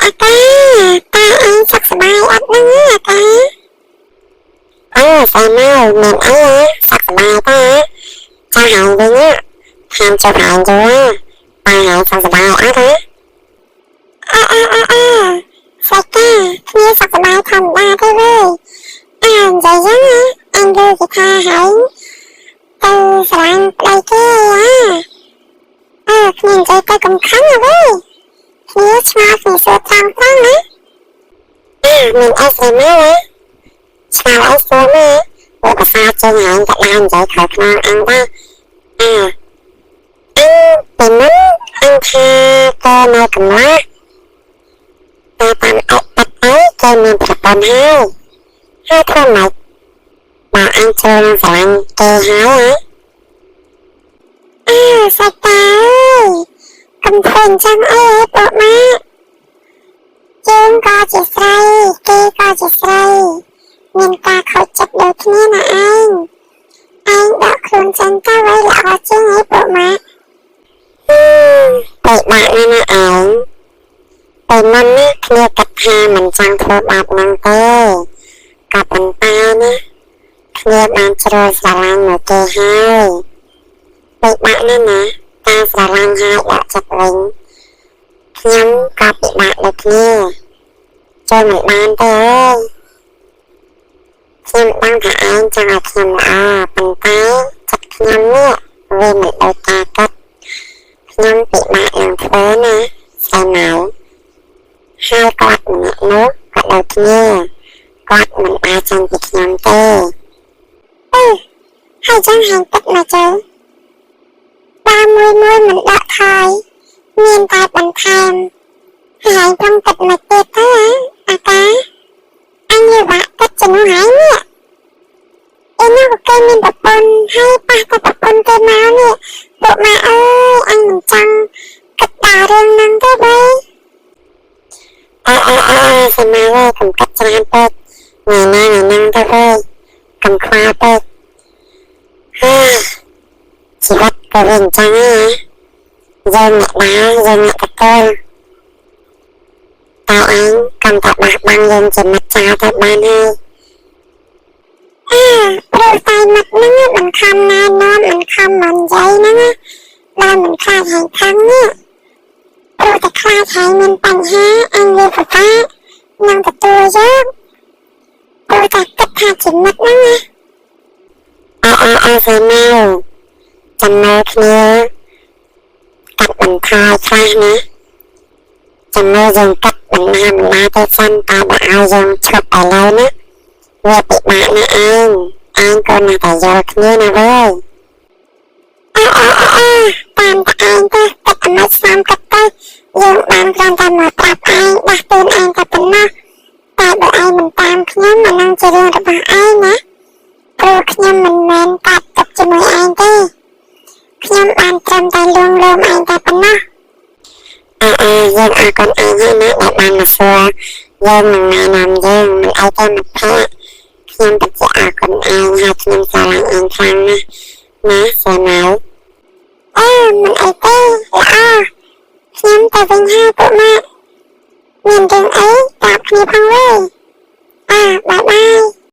អាកាតាអញសុខសប្បាយអត់ហ្នឹងអាកាអូស្អីមកមានអីសុខសប្បាយតាចាហើយវិញខាងចុះហើយយូរតាហើយសុខសប្បាយអត់ទេសាច់កាគ្នាសុខសប្បាយធម្មតាទេវើនិយាយចឹងអញលើគេថាហើយទៅស្រឡាញ់ប្តីគេគ្នានិយាយទៅកំខឹងវើគ្នាឆ្ងល់គ្នាសួរត្រង់ណាមានអីស្អីមកឆ្ងល់អីសួរមកភាសាចេញហើយតែបាននិយាយខៅខ្នងអញដែរពីមុនអញថាក៏នៅកំឡោះតែតាមអត់បាត់អីគេមានប្រព័ន្ធហើយធ្វើម៉េចបើអញចូលនឹងស្រឡាញ់គេហើយសាច់តាកុំធ្វើអញ្ចឹងអីពួកម៉ាក់យើងក៏ជាស្រីគេក៏ជាស្រីមានការខូចចិត្តដូចគ្នាណាឯងដកខ្លួនចេញទៅវិញល្អជាងឯពួកម៉ាក់បែកបាក់ណាស់ឯងពេលមុននេះគ្នាគិតថាមិនចង់ធ្វើបាបនឹងទេក៏ប៉ុន្តែណាគ្នាបានជ្រើសស្រឡាញ់មកគេហើយបែកបាក់ណាស់ណាការស្រឡាញ់ហើយដាក់ចិត្តវិញខ្ញុំក៏ពិបាកដូចគ្នាចូលមិនបានទេខ្ញុំដឹងថាឯងចង់ឲ្យខ្ញុំល្អប៉ុន្តែចិត្តខ្ញុំនេះវាមិនដូចការគិតខ្ញុំពិបាកនឹងធ្វើណាស្អីមកហើយគាត់ម្នាក់នោះក៏ដូចគ្នាគាត់មិនអាចចង់ពីខ្ញុំទេហើយចឹងហាញទឹកមកចូលតាមមួយមិនដកថយមានតែបន្ថែមហើយព្រមទឹកមកទៀតទៅអាកាអញនិយាយទឹកជំនួសហើយនេះនោះគេមានប្រពន្ធហើយប៉ះតែប្រពន្ធគេមកនេះពួកម៉ែអើយអញមិនចង់គិតដល់រឿងហ្នឹងទេបើសម័យកុំគិតច្រើនពេកថ្ងៃណាទៅហើយកុំខ្វល់ពេកជីវិតក៏វាអញ្ចឹងយើងអ្នកណាយើងអ្នកតកូលតើអញកាន់តែបះបង់យើងជាមិត្តចាទៅបានហើយព្រោះតែមិត្តហ្នឹងមិនខំណែនាំមិនខំមិននិយាយហ្នឹងដែលមិនខ្លាចហើយខាងនេះព្រោះតែខ្លាចហើយមានបញ្ហាអញវាពិបាកនឹងទទួលយកព្រោះតែគិតថាជាមិត្តហ្នឹងស្អីមកចំណើគ្នាកាត់បន្ថយខ្លះណាចំណើយើងកាត់បណ្ណាទៅសិនតែបើឲ្យយើងឈប់ឥឡូវណាវាពិបាកណាស់ឯងក៏ណាស់តែយល់គ្នាណាវើតាមតែឯងទៅទឹកអនុស្សាមកាត់ទៅយើងបានគ្រាន់តែមកប្រាប់ឯងដាស់តឿនឯងតែប៉ុណ្ណោះតែបើឯងមិនតាមខ្ញុំអានឹងជារឿងរបស់ឯងណាព្រោះខ្ញុំមិនមែនកាត់ទឹកជាមួយឯងទេខ្ញុំបានត្រឹមតែលួងលោមឯងតែប៉ុណ្ណោះយើងអរគុណឯងហើយណាដែលបានមកសួរយើងនឹងណែនាំយើងមិនអីទេមកផាកខ្ញុំពិតជាអរគុណឯងហើយខ្ញុំស្រឡាញ់ឯងខ្លាំងណាស់ណាស្អាម៉ៅមិនអីទេល្អខ្ញុំទៅវិញហើយពួកម៉ាក់មានរឿងអីប្រាប់គ្នាផងវើបាយបាយ